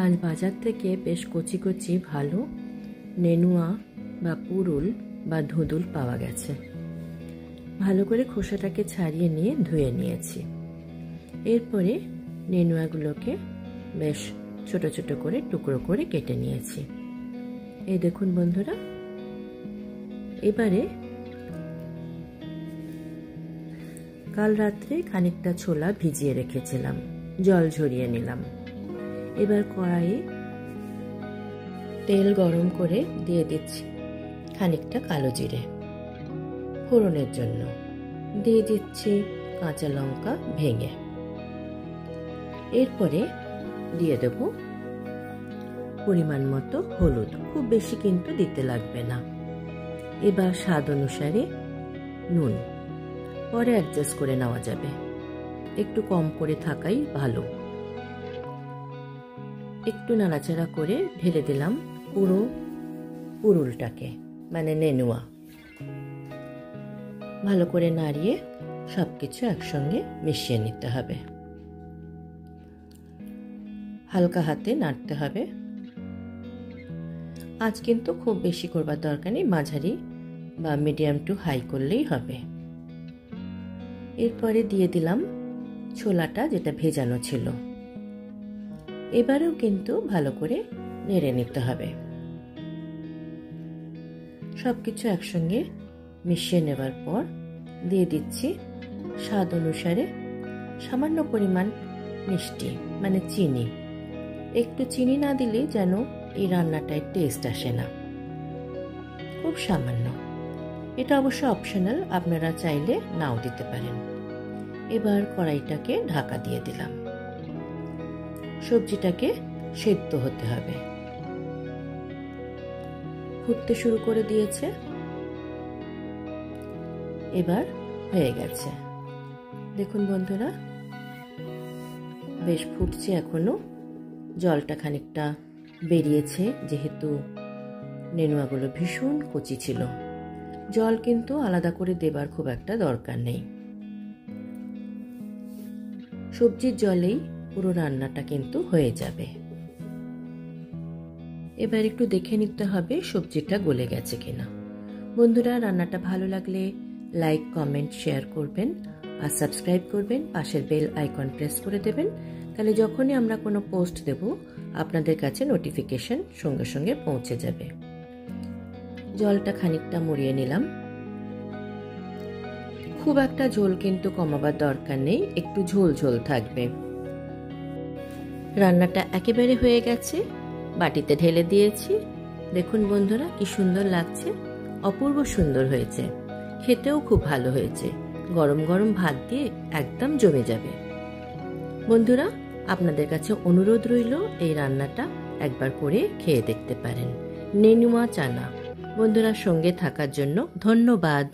আজ বাজার থেকে বেশ কচি কচি ভালো নেনুয়া বা পুরুল বা ধুঁদুল পাওয়া গেছে। ভালো করে খোসাটাকে ছাড়িয়ে নিয়ে ধুয়ে নিয়েছি। এরপরে নেনুয়াগুলোকে বেশ ছোট ছোট করে টুকরো করে কেটে নিয়েছি। এই দেখুন বন্ধুরা, এবারে কাল রাত্রে খানিকটা ছোলা ভিজিয়ে রেখেছিলাম, জল ঝরিয়ে নিলাম। এবার কড়াইয়ে তেল গরম করে দিয়ে দিচ্ছি খানিকটা কালো জিরে ফোড়নের জন্য, দিয়ে দিচ্ছি কাঁচা লঙ্কা ভেঙে। এরপরে দিয়ে দেব পরিমাণ মতো হলুদ, খুব বেশি কিন্তু দিতে লাগবে না। এবার স্বাদ অনুসারে নুন, পরে অ্যাডজাস্ট করে নেওয়া যাবে, একটু কম করে থাকাই ভালো। একটু নাড়াচাড়া করে ঢেলে দিলাম পুরো পুরুলটাকে, মানে নেনুয়া। ভালো করে নাড়িয়ে সবকিছু একসঙ্গে মিশিয়ে নিতে হবে। হালকা হাতে নাড়তে হবে। আজ কিন্তু খুব বেশি করবার দরকার নেই, মাঝারি বা মিডিয়াম টু হাই করলেই হবে। এরপরে দিয়ে দিলাম ছোলাটা যেটা ভেজানো ছিল। এবারেও কিন্তু ভালো করে নেড়ে নিতে হবে। সবকিছু একসঙ্গে মিশিয়ে নেবার পর দিয়ে দিচ্ছি স্বাদ অনুসারে সামান্য পরিমাণ মিষ্টি, মানে চিনি। একটু চিনি না দিলে যেন এই রান্নাটায় টেস্ট আসে না, খুব সামান্য। এটা অবশ্য অপশনাল, আপনারা চাইলে নাও দিতে পারেন। এবার কড়াইটাকে ঢাকা দিয়ে দিলাম। সবজিটাকে সেদ্ধ হতে হবে। ফুটতে শুরু করে দিয়েছে, এবার হয়ে গেছে। দেখুন বন্ধুরা, বেশ ফুটছে এখনো, জলটা খানিকটা বেরিয়েছে, যেহেতু নেনুয়াগুলো ভীষণ কচি ছিল। জল কিন্তু আলাদা করে দেবার খুব একটা দরকার নেই, সবজির জলেই পুরো রান্নাটা কিন্তু হয়ে যাবে। এবার একটু দেখে নিতে হবে সবজিটা গলে গেছে কিনা। বন্ধুরা, রান্নাটা ভালো লাগলে লাইক, কমেন্ট, শেয়ার করবেন আর সাবস্ক্রাইব করবেন। পাশের বেল আইকন প্রেস করে দেবেন, তাহলে যখনই আমরা কোনো পোস্ট দেব আপনাদের কাছে নোটিফিকেশন সঙ্গে সঙ্গে পৌঁছে যাবে। জলটা খানিকটা মরিয়ে নিলাম। খুব একটা ঝোল কিন্তু কমাবার দরকার নেই, একটু ঝোল ঝোল থাকবে। রান্নাটা একেবারে হয়ে গেছে, বাটিতে ঢেলে দিয়েছি। দেখুন বন্ধুরা, কি সুন্দর লাগছে, অপূর্ব সুন্দর হয়েছে, খেতেও খুব ভালো হয়েছে। গরম গরম ভাত দিয়ে একদম জমে যাবে। বন্ধুরা, আপনাদের কাছে অনুরোধ রইল এই রান্নাটা একবার করে খেয়ে দেখতে পারেন। নেনুয়া চানা। বন্ধুরা, সঙ্গে থাকার জন্য ধন্যবাদ।